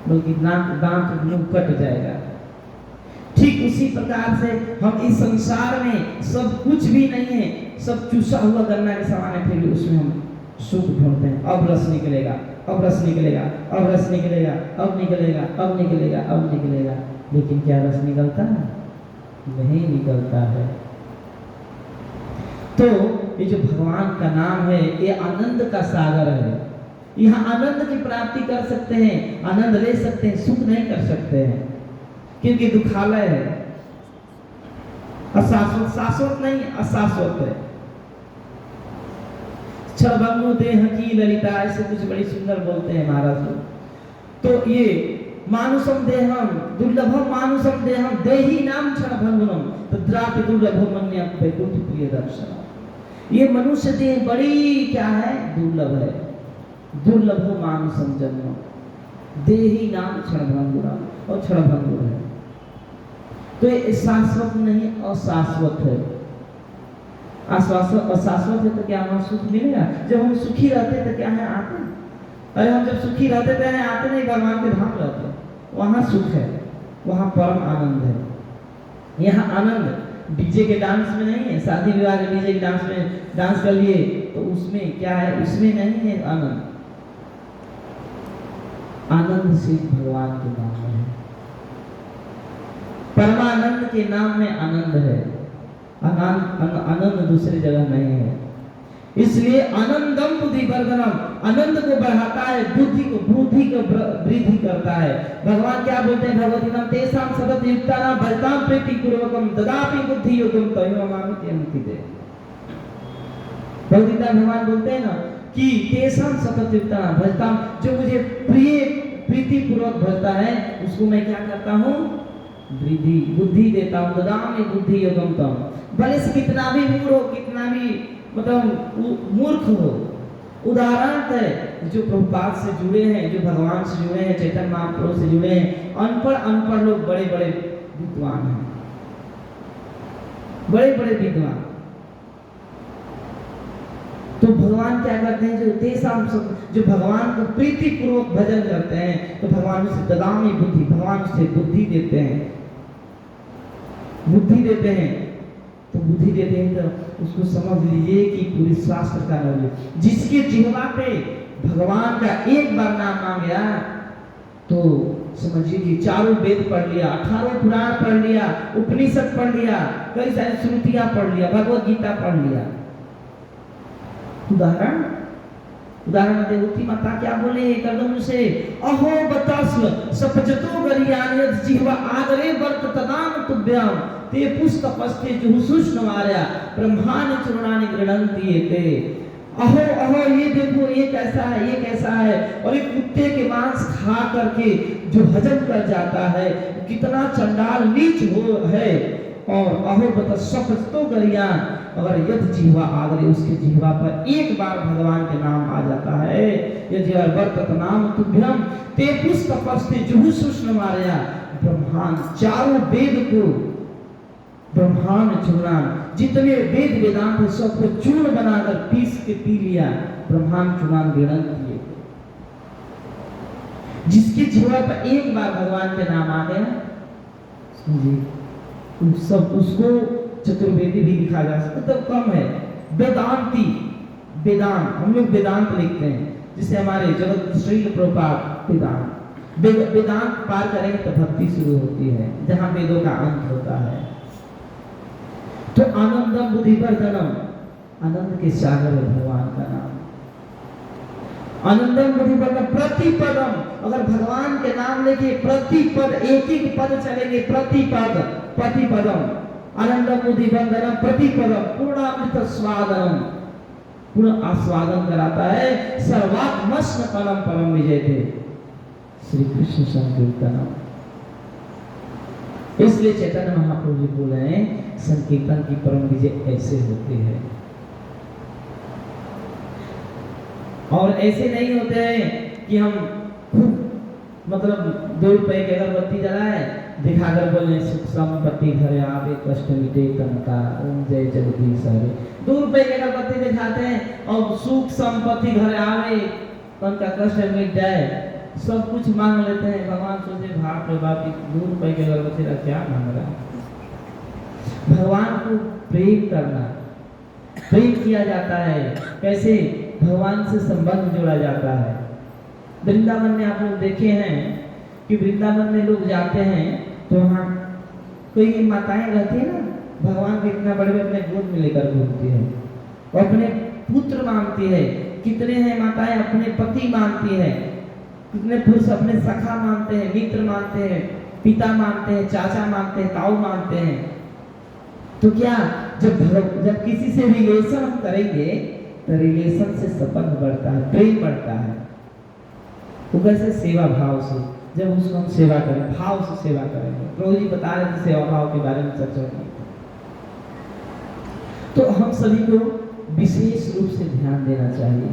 बल्कि दांत मुंह कट जाएगा। ठीक उसी प्रकार से हम इस संसार में सब कुछ भी नहीं है, सब चूसा हुआ गन्ना के समान है, फिर भी उसमें हम सुख ढूंढते हैं। अब रस निकलेगा, अब रस निकलेगा, अब रस निकलेगा, अब निकलेगा, अब निकलेगा, अब निकलेगा, लेकिन क्या रस निकलता है? नहीं निकलता है। तो ये जो भगवान का नाम है ये आनंद का सागर है। यहाँ आनंद की प्राप्ति कर सकते हैं, आनंद ले सकते हैं, सुख नहीं कर सकते हैं, क्योंकि दुखालय है, अशाश्वत, शाश्वत नहीं अशाश्वत है। क्षणभंगु देह की ललिता, ऐसे कुछ बड़ी सुंदर बोलते हैं महाराज। तो ये मानुषम देहम दुर्लभम मानुषम देहम देही नाम क्षणभंगुनम तद्रापि दुर्लभम मन्यं वैकुंठ प्रिय दर्शन। ये मनुष्य देह बड़ी क्या है, दुर्लभ है। दुर्लभो मानुषम जन्म देही नाम क्षणभंगुनम, और क्षणभंगुर है। तो ये शाश्वत नहीं अशाश्वत है। अशाश्वत है तो क्या हमें सुख मिलेगा? जब हम सुखी रहते तो क्या है आते? अरे हम जब सुखी रहते थे आते नहीं, भगवान के धाम रहते, वहाँ सुख है, वहाँ परम आनंद है। यहाँ आनंद डीजे के डांस में नहीं है, शादी विवाह के डीजे के डांस में डांस कर लिए तो उसमें क्या है, उसमें नहीं है आनंद। आनंद सिर्फ भगवान के नाम में है, परमानंद के नाम में आनंद है, आनंद दूसरी जगह नहीं है। इसलिए आनंदम बुद्धि वर्धनम, आनंद को बढ़ाता है, बुद्धि को वृद्धि करता है। भगवान क्या बोलते हैं भगवती नाम तेसाम सतत युक्तानाम भजताम प्रीति पूर्वकम ददापि बुद्धि योगम तयोमामिति अंकिते। भगवती भगवान बोलते हैं ना कि तेसाम सतत युक्तानाम भजताम, जो मुझे प्रिय प्रीति पूर्वक भजता है उसको मैं क्या करता हूँ, वृद्धि बुद्धि देता हूँ। ददामि बुद्धि योगम तम, भले से कितना भी मूढ़ हो, कितना भी मतलब मूर्ख हो। उदाहरण है जो प्रभुपाद से जुड़े हैं, जो भगवान से जुड़े हैं, चैतन्य महाप्रभु से जुड़े हैं, अनपढ़ लोग बड़े बड़े विद्वान हैं, बड़े बड़े विद्वान। तो भगवान क्या करते हैं, जो तेसाम जो भगवान को प्रीति पूर्वक भजन करते हैं तो भगवान उसे ददामी बुद्धि, भगवान उसे बुद्धि देते हैं, बुद्धि देते हैं। तो बुद्धि देते हैं तो उसको समझ लीजिए कि पूरी शास्त्र का नॉलेज, जिसके जिह्वा पे भगवान का एक बार नाम आ गया तो समझिए कि चारों वेद पढ़ लिया, 18 पुराण पढ़ लिया, उपनिषद पढ़ लिया, कई सारी श्रुतियां पढ़ लिया, भगवत गीता पढ़ लिया। उदाहरण देवती माता क्या बोले एकदम से, अहो बतास्व सपजतो गरियान जिह्वा आदरे वर्त तदाम तुभ्यम ते पुस्तपस्ते जुहुसुष्ण मार्या ब्रह्मानि चूर्णानि गृह्णन्ति ते। अहो अहो ये देखो ये कैसा है, ये कैसा है, और एक कुत्ते के मांस खा करके जो हजम कर जाता है कितना चंडाल नीच हो है। और अहो बता सपजतो गरियान, अगर यद जिह्वा आदरे उसके जिह्वा पर एक बार भगवान के नाम आ जाता है, यदि वर्तत नाम तुभ्यम ते पुस्तपस्ते जुहुसुष्ण मार्या ब्रह्मांड, चारों वेद को ब्रह्मांड चूर्णान, जितने वेद वेदांत है सबको चूर्ण बनाकर पीस के पी लिया, ब्रह्मांड चूर्णान ग्रहण किए। जिसकी जीवा पर एक बार भगवान के नाम आ गया, सब उसको चतुर्वेदी भी लिखा जा सकता, तो कम है। वेदांती, वेदांत, हम लोग वेदांत लिखते हैं, जिसे हमारे जगत श्री प्रभुपाद वेदांत, वेदांत पार करेंगे तो भक्ति शुरू होती है, जहां वेदों का अंत होता है। तो आनंदम बुद्धिवर्धनम, आनंद के सागर है भगवान का नाम। आनंदम बुद्धिवर्धनम प्रतिपदम, अगर भगवान के नाम लेके प्रतिपद, एक एक पद चलेंगे, प्रतिपद प्रतिपदम, आनंदम बुद्धिवर्धनम प्रतिपदम, पूर्णामृत स्वादनम, पूर्ण आस्वादन कराता है। सर्वात्मस्न परम परम विजय थे श्री कृष्ण संकीर्तनम। इसलिए चैतन्य महाप्रभु जी बोले हैं संकीर्तन की परम विजय ऐसे होती है। और ऐसे नहीं होते हैं कि हम खूब मतलब 2 रुपए की अगरबत्ती जलाए, दिखाकर बोले सुख संपत्ति घर आवे, कष्ट मिटे तनका, ओम जय जगदीश हरे। 2 रुपए की अगरबत्ती दिखाते हैं और सुख संपत्ति घर आवे, तनका कष्ट मिट जाए, सब कुछ मांग लेते हैं। भगवान सोचे बाप रे बाप, 2 रुपए की अगरबत्ती का क्या मांग रहा है। भगवान को प्रेम करना, प्रेम किया जाता है कैसे, भगवान से संबंध जोड़ा जाता है। वृंदावन में आप लोग देखे हैं कि वृंदावन में लोग जाते हैं तो वहाँ कोई माताएं रहती है ना, भगवान को इतना बड़े अपने गोद में लेकर घूमती है और अपने पुत्र मानती है। कितने हैं माताएं अपने पति मानती है, कितने पुरुष अपने सखा मानते हैं, मित्र मानते हैं, पिता मानते हैं, चाचा मानते हैं, ताऊ मानते हैं। तो क्या जब किसी से रिलेशन हम करेंगे तो रिलेशन से संबंध बढ़ता है, प्रेम बढ़ता है। वो कैसे, सेवा भाव से, जब उसको हम सेवा करें, भाव से सेवा करेंगे। प्रभु जी बता रहे थे सेवा भाव के बारे में चर्चा की। तो हम सभी को विशेष रूप से ध्यान देना चाहिए,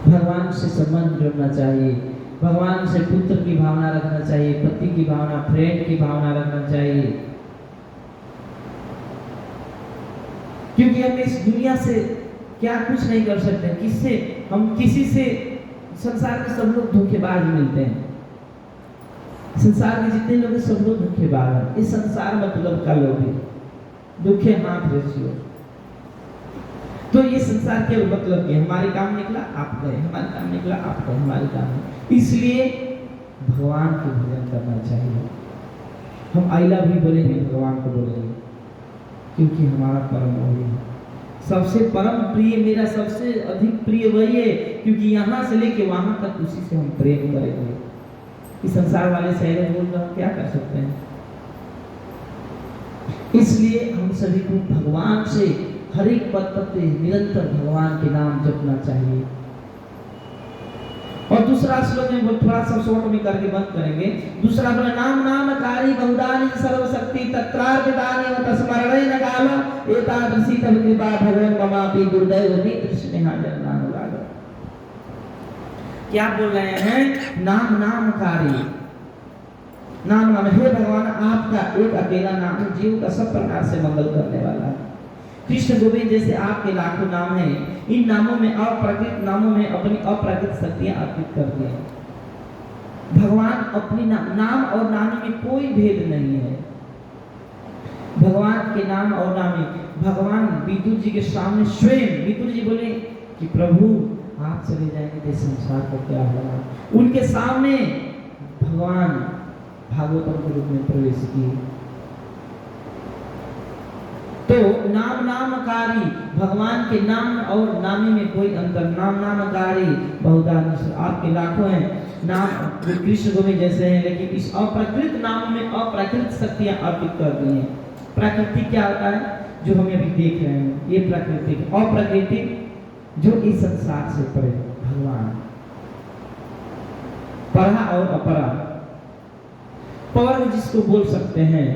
भगवान से संबंध जोड़ना चाहिए, भगवान से पुत्र की भावना रखना चाहिए, पति की भावना, फ्रेंड की भावना रखना चाहिए। क्योंकि हम इस दुनिया से क्या कुछ नहीं कर सकते, किससे हम किसी से, संसार में सब लोग धोखेबाज मिलते हैं। संसार में जितने लोग हैं सब लोग धोखेबाज हैं। इस संसार मतलब का लोग हैं, दुखे हाथ रेसियो। तो ये संसार के मतलब के, हमारे काम निकला आप गए, हमारे काम निकला आप गए, हमारे काम नहीं। इसलिए भगवान के भजन करना चाहिए। हम आई लव भी बोलेंगे, भगवान को बोलेंगे, क्योंकि हमारा परम वही है। सबसे परम प्रिय, मेरा सबसे अधिक प्रिय वही है, क्योंकि यहाँ से लेके वहां तक उसी से हम प्रेम करेंगे। इस संसार वाले सहरे बोल कर हम क्या कर सकते हैं। इसलिए हम सभी को भगवान से हर एक पद पे निरंतर भगवान के नाम जपना चाहिए। और दूसरा श्लोक में वो थोड़ा सा शॉर्ट में करके बंद करेंगे। दूसरा बोला नाम नामकारी बहुदानी सर्वशक्ति तत्रार्पितानि व तस्मरणे न काल एतादृशी तव कृपा भगवन् ममापि दुर्दैव मित्र स्नेहा जनानुराग। क्या बोल रहे हैं, नाम नामकारी, नाम नाम, हे भगवान आपका एक अकेला नाम है, जीव का सब प्रकार से मंगल करने वाला है। कृष्ण गोविंद जैसे आपके लाखों नाम हैं, इन नामों में, अप्राकृत नामों में अपनी अप्राकृत शक्तियां अर्पित करते हैं। भगवान अपनी नाम और नामी में कोई भेद नहीं है। भगवान के नाम और नामी, भगवान विदुर जी के सामने स्वयं विदुर जी बोले कि प्रभु आप चले जाएंगे तो संसार को क्या होगा। उनके सामने भगवान भागवतम के रूप में प्रवेश किए। तो नाम नामकारी, भगवान के नाम और नामी में कोई अंतर, नाम नामकारी बहुदानी, आपके लाखों हैं नाम, कृष्ण गोविंद जैसे हैं, लेकिन इस अप्राकृत नाम में अप्राकृत शक्तियां अर्पित कर दी हैं। प्राकृतिक क्या होता है, जो हम अभी देख रहे हैं, ये प्राकृतिक। अप्राकृतिक जो इस संसार से परे, भगवान। परा और अपरा, पवर जिसको बोल सकते हैं,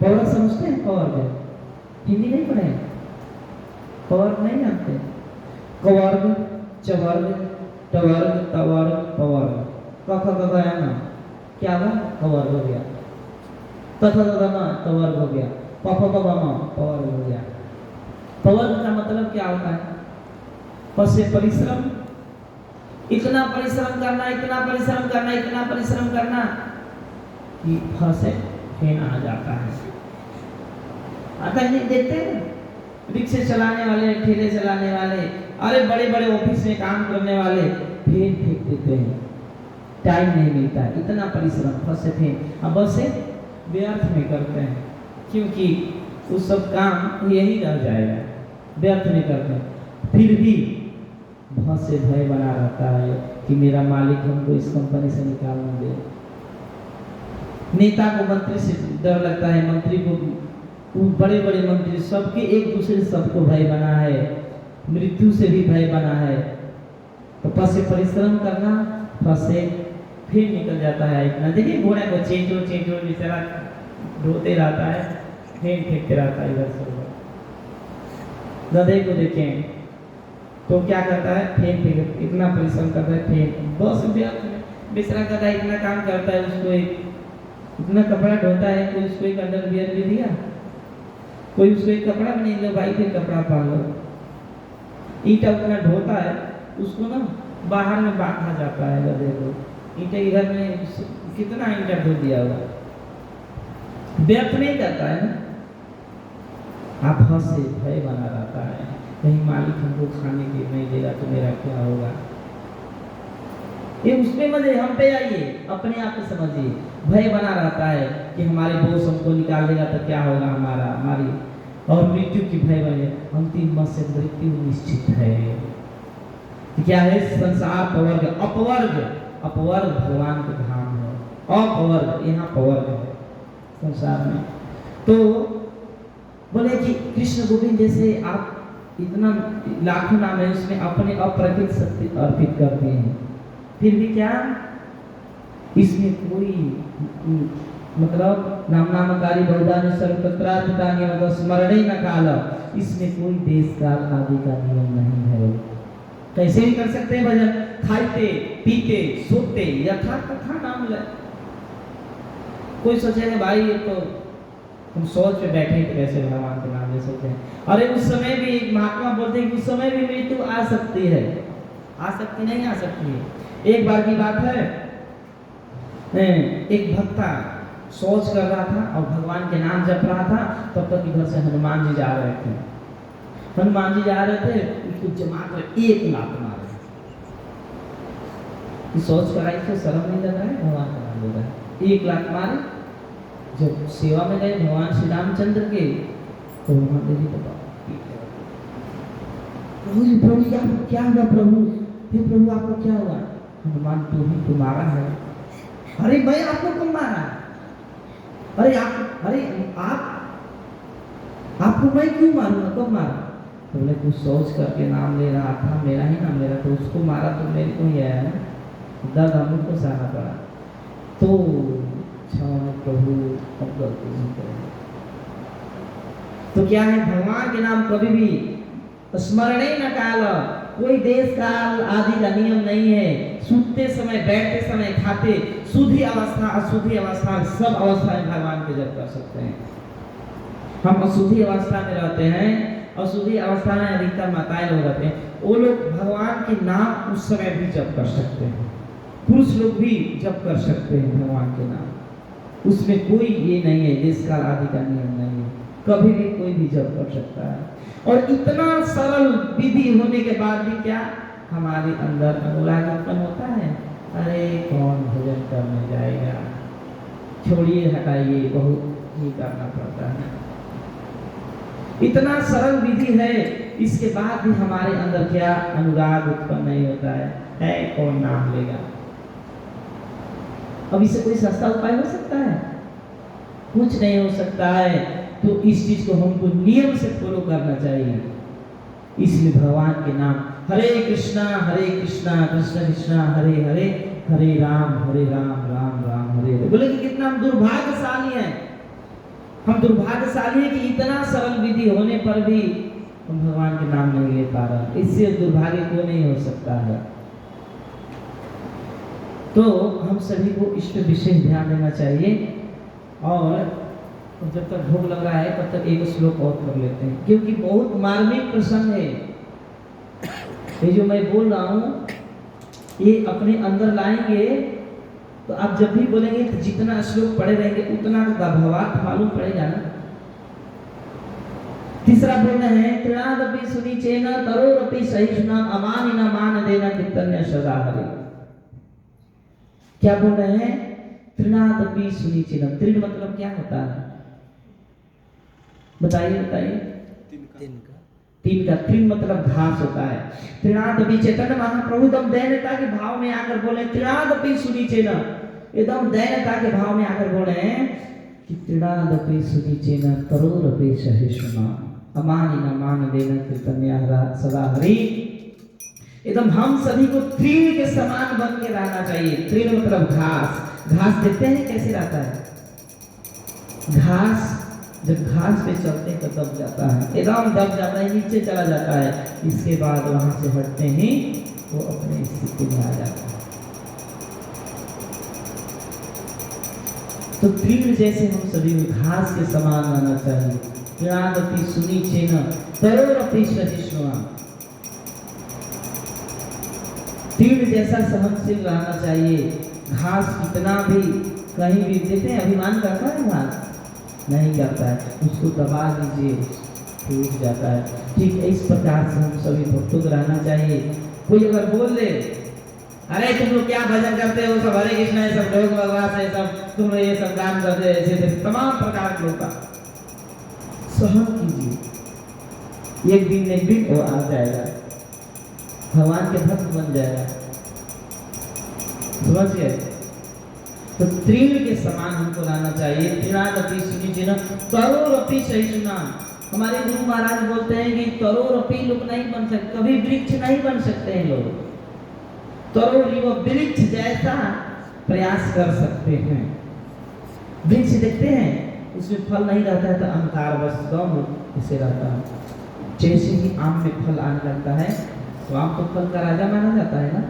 पवर समझते हैं, पवर हिंदी नहीं पढ़े, पवर नहीं जानते, कवर्ग, चवर्ग, टवर्ग, तवर्ग, पवर्ग, क ख ग घ या न, क्या हुआ, कवर्ग हो गया। तथा तथा तवर्ग हो गया, पवर्ग हो गया। पवर्ग का मतलब क्या होता है? प से परिश्रम, इतना परिश्रम करना, इतना परिश्रम करना, इतना परिश्रम करना कि फ से फेन आ जाता है। आता है, नहीं देखते हैं? रिक्शे चलाने वाले, ठेले चलाने वाले, अरे बड़े बड़े ऑफिस में काम करने वाले फेन फेंक देते हैं, टाइम नहीं मिलता है, इतना परिश्रम फ से फेन। अब बस से व्यर्थ में करते हैं, क्योंकि वो सब काम यही रह जाएगा, व्यर्थ में करते हैं। फिर भी बहुत से भय बना रहता है कि मेरा मालिक हमको इस कंपनी से निकाल न दे। नेता को मंत्री से डर लगता है, मंत्री को, बड़े बड़े मंत्री सबके एक दूसरे सबको भय बना है, मृत्यु से भी भय बना है। तो प से परिश्रम करना, फ से फिर निकल जाता है। इतना देखिए घोड़ा को चेंचो चेंचो बेचारा ढोते रहता है, फेंक फेंकते रहता है इधर से उधर। गधे को देखें तो क्या करता है? फेंक फेंक, इतना परिश्रम करता है, फेंक। बस बेचारा गधा इतना काम करता है, उसको इतना कपड़ा ढोता है, कोई उसको एक अंडरवियर भी दिया, कोई उसको एक कपड़ा भी नहीं, लो भाई फिर कपड़ा पहन लो। ईंटा उतना ढोता है, उसको ना बाहर में बांधा जाता है गधे को। ईंटे के घर में कितना ईंटा ढो दिया हुआ, व्यर्थ नहीं करता है ना। आप हंस से भय बना रहता है, कहीं मालिक हमको खाने के नहीं देगा तो मेरा क्या होगा। ये उसमें मजे, हम पे आइए, अपने आप को समझिए। भय बना रहता है कि हमारे बॉस हमको निकाल देगा तो क्या होगा हमारी, और मृत्यु की भय बने। अंतिम मत से मृत्यु निश्चित है। क्या है? संसार पवर्ग, अपवर्ग, अपवर्ग भगवान के धाम है, अपवर्ग यहाँ पवर्ग है संसार में। तो बोले कि कृष्ण गोविंद जैसे आप इतना लाखों नाम है, उसमें अपने अप्रकृत शक्ति अर्पित करते हैं, फिर भी क्या इसमें कोई मतलब नामनामकारी बहुदान सर्वत्रार्थितानि मतलब स्मरणे न काल, इसमें कोई देश काल आदि का नियम नहीं है। कैसे भी कर सकते हैं भजन, खाते पीते सोते यथा तथा नाम ले। कोई सोचेगा भाई ये तो हम सोच पे बैठे तो कैसे भगवान के नाम ले सकते हैं। अरे उस समय भी एक महात्मा बोलते हैं कि उस समय भी मृत्यु आ सकती है, आ सकती नहीं आ सकती है। एक बार की बात है, एक भक्ता सोच कर रहा था और भगवान के नाम जप रहा था, तब तक इधर से हनुमान जी जा रहे थे। हनुमान जी जा रहे थे, उसको जमा कर एक लात मारे। सोच कर आई तो शर्म नहीं लग रहा है, भगवान का नाम ले रहा है, एक लात मारे। जब सेवा में गए भगवान श्री रामचंद्र के, तो वहां देवी तो प्रभु क्या हुआ प्रभु, हे प्रभु आपको क्या हुआ? हनुमान तू ही तो मारा है। अरे मैं आपको कब मारा? अरे आपको मैं क्यों मारूंगा, कब मारा? तो बोले कुछ सोच करके नाम ले रहा था, मेरा ही नाम ले रहा था, उसको मारा तो मेरे को ही आया ना, दर्द हमको सहना पड़ा। तो क्षमा प्रभु, अब गलती नहीं करेंगे। तो क्या है, भगवान के नाम कभी भी स्मरणे न काल, कोई देश काल आदि का नियम नहीं है। सूतते समय, बैठते समय, खाते, शुद्धि अवस्था अशुद्धि अवस्था सब अवस्था में भगवान के जप कर सकते हैं। हम अशुद्धि अवस्था में रहते हैं, अशुद्धि अवस्था में अधिकतर माताएं लोग रहते हैं, वो लोग भगवान के नाम उस समय भी जप कर सकते हैं। पुरुष लोग भी जप कर सकते हैं भगवान के नाम, उसमें कोई ये नहीं है, देश काल आदि का नियम नहीं है, कभी भी कोई भी जप कर सकता है। और इतना सरल विधि होने के बाद भी क्या हमारे अंदर अनुराग उत्पन्न होता है, अरे कौन भोजन करने जाएगा, छोड़िए हटाइए, बहुत ही करना पड़ता है। इतना सरल विधि है, इसके बाद भी हमारे अंदर क्या अनुराग उत्पन्न नहीं होता है कौन नाम लेगा। अब इससे कोई सस्ता उपाय हो सकता है? कुछ नहीं हो सकता है। तो इस चीज को हमको नियम से फॉलो करना चाहिए। इसलिए भगवान के नाम हरे कृष्णा कृष्ण कृष्ण हरे हरे, हरे राम राम राम हरे हरे। बोले कि कितना हम दुर्भाग्यशाली हैं, हम दुर्भाग्यशाली हैं कि इतना सरल विधि होने पर भी हम भगवान के नाम नहीं ले पा रहे। इससे दुर्भाग्य को नहीं हो सकता है। तो हम सभी को इस पर विशेष ध्यान देना चाहिए। और और जब तक भोग लग रहा है तब तक एक श्लोक और कर लेते हैं, क्योंकि बहुत मार्मिक प्रसंग है। ये जो मैं बोल रहा हूँ ये अपने अंदर लाएंगे तो आप जब भी बोलेंगे तो जितना श्लोक पढ़े रहेंगे उतना भावार्थ मालूम पड़ेगा ना। तीसरा बोलना है तृणादपि सुनिचेन तरोरपि सहिष्णुना अमानिना मान देना कीर्तन्य सदा हरे। क्या बोल रहे हैं? तृणादपि सुनिचेन। तृण मतलब क्या होता है? बताइए बताइए। तीन का तृण मतलब घास होता है। तृणादपि चैतन्य महाप्रभु एकदम दैन्यता के भाव में आकर बोले तृणादपि सुनिचेन, एकदम दैन्यता के भाव में आकर बोले कि तृणादपि सुनिचेन तरोरपि सहिष्णुना अमानिना मान देना कीर्तन्य सदा हरि। एकदम हम सभी को तृण के समान बन के रहना चाहिए। तृण मतलब घास। घास देखते हैं कैसे रहता है? घास जब घास पे चलते हैं तो दब जाता है, एकदम दब जाता है, नीचे चला जाता है। इसके बाद वहां से हटते ही वो अपने स्थिति में आ जाता है। तो तृण जैसे हम सभी घास के समान रहना चाहिए। तृणादपि सुनिचेन तरोरपि सहिष्णुना। तृण जैसा सहनशील रहना चाहिए। घास कितना भी कहीं भी देते हैं अभिमान करता है, घास नहीं करता है, उसको दबा दीजिए टूट जाता है। ठीक इस प्रकार से हम सभी भक्तों को रहना चाहिए। कोई अगर बोल दे अरे तुम लोग क्या भजन करते हो, सब हरे कृष्ण है, सब ढोल बकवास है, सब तुम लोग ये सब काम करते हैं, ऐसे तमाम प्रकार के लोग का सहन कीजिए। एक दिन वो आ जाएगा, भगवान के भक्त बन जाएगा। समझ गए? तो तृण के समान हमको लाना चाहिए। तृणादपि सुनिचेन तरोरपि सहिष्णुना। हमारे गुरु महाराज बोलते हैं कि तरोरपि लोग नहीं बन सकते, कभी वृक्ष नहीं बन सकते हैं लोग। तरोरी वो वृक्ष जैसा प्रयास कर सकते हैं। वृक्ष देखते हैं उसमें फल नहीं रहता है तो अहंकार बस गम इसे रहता है। जैसे ही आम में फल आने लगता है तो आम तो फल का राजा माना जाता है ना,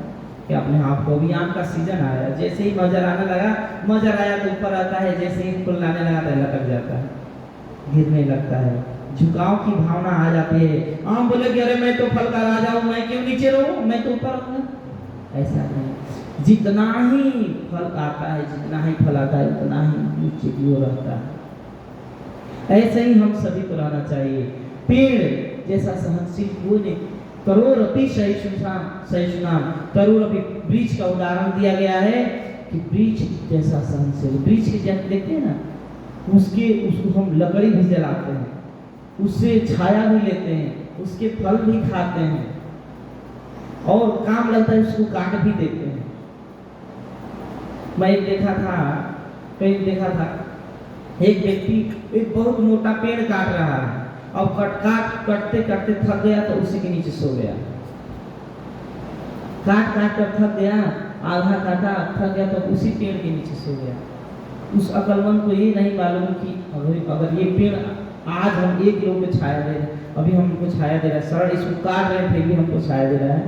कि अपने आप को भी आम का सीजन आया, जैसे ही मजर आने लगा, मजर आया तो ऊपर आता है, जैसे ही फूल आने लगा तो लटक जाता है, गिरने लगता है, झुकाव की भावना आ जाती है। आम बोले कि अरे मैं तो फल का राजा हूँ, मैं क्यों नीचे रहूं, मैं तो ऊपर रहूंगा। ऐसा नहीं, जितना ही फल आता है, जितना ही फल आता है उतना ही नीचे की ओर रहता है। ऐसे ही हम सभी को रहना चाहिए। पेड़ जैसा सहनशील कोई नहीं। तरोरपि सहिष्णुना। तरोरपि वृक्ष का उदाहरण दिया गया है कि वृक्ष जैसा सहनशील। वृक्ष के जैसे देखते हैं ना, उसको हम लकड़ी भी जलाते हैं, उससे छाया भी लेते हैं, उसके फल भी खाते हैं और काम लगता है उसको काट भी देते हैं। मैं कहीं देखा था एक व्यक्ति एक बहुत मोटा पेड़ काट रहा है, अब कटते कटते थक गया तो उसी के नीचे सो गया। काट कर थक गया, आधा काटा थक गया तो उसी पेड़ के नीचे सो गया। उस अकलमंद को ये नहीं मालूम कि अगर ये पेड़ आज हम एक लोग को छाया दे रहे हैं, अभी हमको छाया दे रहा है, सरल इसको काट रहे हैं फिर भी हमको छाया दे रहा है,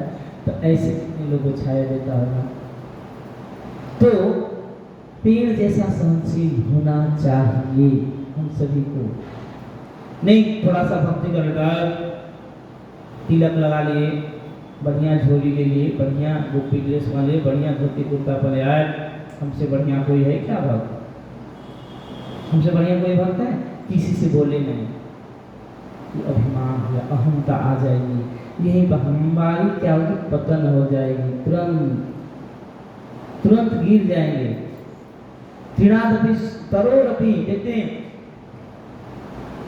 तो ऐसे कितने लोगों को छाया देता होगा। तो पेड़ जैसा सहनशील होना चाहिए हम सभी को। नहीं थोड़ा सा भक्ति कर लेता है, तिलक लगा लिए, बढ़िया झोली ले लिए, बढ़िया गोपी ड्रेस वाले, बढ़िया धोती कुर्ता पहने आए, हमसे बढ़िया कोई है क्या भक्त? हमसे बढ़िया कोई भक्त है? किसी से बोले नहीं, अभिमान या अहमता आ जाएगी, यही हमारी क्या होगी, पतन हो जाएगी, तुरंत गिर जाएंगे। तृणादपि तरोरपि देखते हैं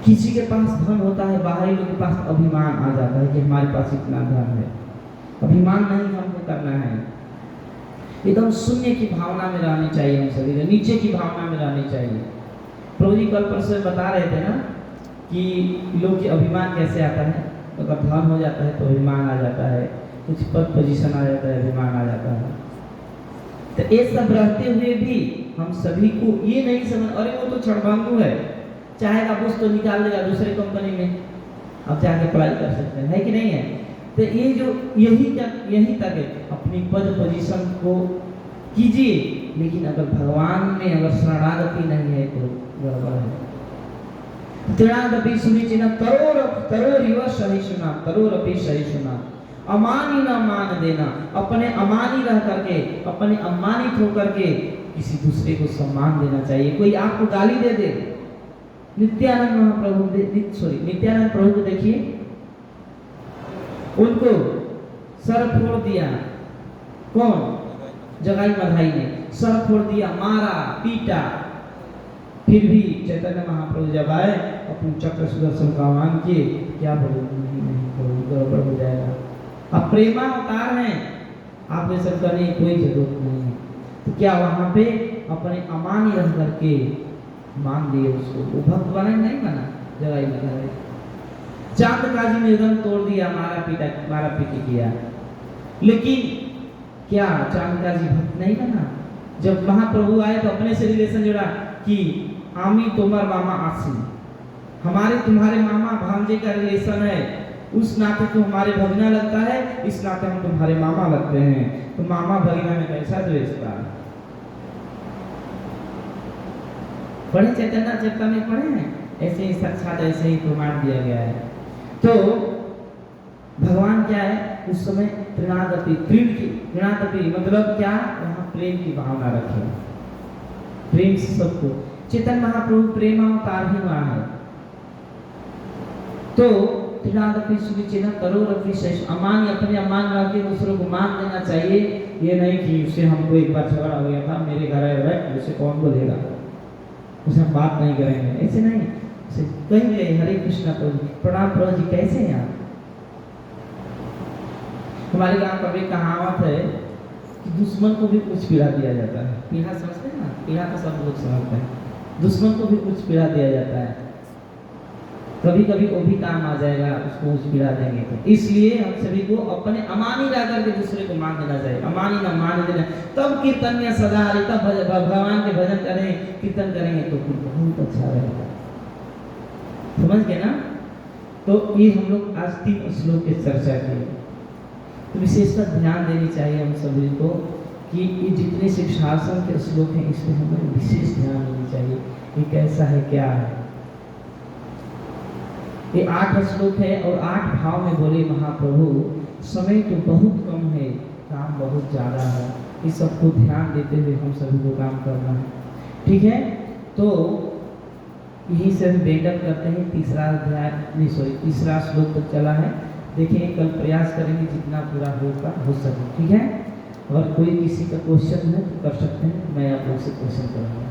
किसी के पास धन होता है, बाहरी लोग के पास अभिमान आ जाता है कि हमारे पास इतना धन है। अभिमान नहीं हमको करना है, एकदम शून्य की भावना में रहनी चाहिए, हम सभी को नीचे की भावना में रहनी चाहिए। प्रभु जी कल परसों बता रहे थे ना कि लोग के अभिमान कैसे आता है, अगर धन हो जाता है तो अभिमान आ जाता है, कुछ पद पोजीशन आ जाता है, अभिमान आ जाता है। तो ये सब रहते हुए भी हम सभी को ये नहीं समझ, अरे वो तो छड़बंगू है, चाहेगा कुछ तो निकाल देगा दूसरे कंपनी में, अब जाके पढ़ाई कर सकते हैं, है कि नहीं है? तो ये जो यही तक है, अपनी पद पोजीशन को कीजिए, लेकिन अगर भगवान में अगर शरणागति नहीं है तो गड़बड़ है। तृणादपि सुनिचिना तरोरिव सहिष्णुना, तरोरपि सहिष्णुना। अमानी न मान देना, अपने अमानी रह करके, अपने अम्मानित होकर के किसी दूसरे को सम्मान देना चाहिए। कोई आपको गाली दे दे, नित्यानंद महाप्रभु नित्यानंद प्रभु को देखिए, उनको सर फोड़ दिया। कौन? जगाई मधाई ने सर फोड़ दिया, मारा, पीटा। फिर भी चैतन्य महाप्रभु जब आए, अपने चक्र सुदर्शन का आह्वान किए, क्या बोले? नहीं प्रभु, गड़बड़ हो जाएगा। अब प्रेमावतार हैं, आप ये सब करने की कोई जरूरत नहीं है। तो क्या वहां पे अपने अमानी रह करके मान दिए उसको? वो भक्त बना नहीं बना? जगाई मधाई। चांद काजी ने एकदम तोड़ दिया, मारा पीटी किया, लेकिन क्या चांद काजी भक्त नहीं बना? जब महाप्रभु आए तो अपने से रिलेशन जोड़ा कि आमी तोमर मामा आसी, हमारे तुम्हारे मामा भांजे का रिलेशन है, उस नाते तो हमारे भगना लगता है, इस नाते हम तुम्हारे मामा लगते हैं। तो मामा भगना में कैसा द्वेष था? पढ़े चैतन्य चरितामृत पढ़े हैं? ऐसे ही साक्षात ऐसे ही प्रमाण दिया गया है। तो भगवान क्या है उस समय? तृणादपि, तृणादपि मतलब क्या? वहां प्रेम की भावना रखे, प्रेम से सबको। चेतन महाप्रभु प्रेमावतार ही वहां है। तो तृणादपि सुविचिना तरोरपि सहिष्णुना, अमान अपने अमान रख के दूसरों को मान देना चाहिए। ये नहीं कि उससे हमको एक बार झगड़ा हो गया था, मेरे घर आए बैठ, उसे कौन बोलेगा, उसे हम बात नहीं करेंगे, ऐसे नहीं। उसे कहेंगे हरे कृष्णा प्रभु, प्रणाम प्रभु जी, कैसे हैं आप? हमारे गांव का एक कहावत है कि दुश्मन को भी कुछ पीड़ा दिया जाता है। पीड़ा समझते हैं ना? पीड़ा तो सब लोग समझते हैं। दुश्मन को भी कुछ पीड़ा दिया जाता है, कभी कभी वो भी काम आ जाएगा, उसको कुछ पीड़ा देंगे तो। इसलिए हम सभी को अपने अमानी रह करके दूसरे को मान देना चाहिए। अमानी न मान देना, तब कीर्तन में सदा हरि, तब भगवान के भजन करें, कीर्तन करेंगे तो फिर बहुत अच्छा रहेगा। समझ गए ना? तो ये हम लोग आज 3 श्लोक की चर्चा की। तो विशेषकर ध्यान देनी चाहिए हम सभी को कि ये जितने शिक्षासन के श्लोक हैं, इस पर हमें विशेष ध्यान देनी चाहिए। ये कैसा है, क्या है? ये 8 श्लोक है और 8 भाव में बोले महाप्रभु, समय तो बहुत कम है, काम बहुत ज़्यादा है। इस सबको ध्यान देते हुए हम सभी को काम करना है, ठीक है? तो यही से हम बेंडअप करते हैं। तीसरा श्लोक तक चला है, देखेंगे कल प्रयास करेंगे जितना पूरा हो सके, ठीक है? अगर कोई किसी का क्वेश्चन है तो कर सकते हैं, मैं आप लोग से क्वेश्चन करूँगा।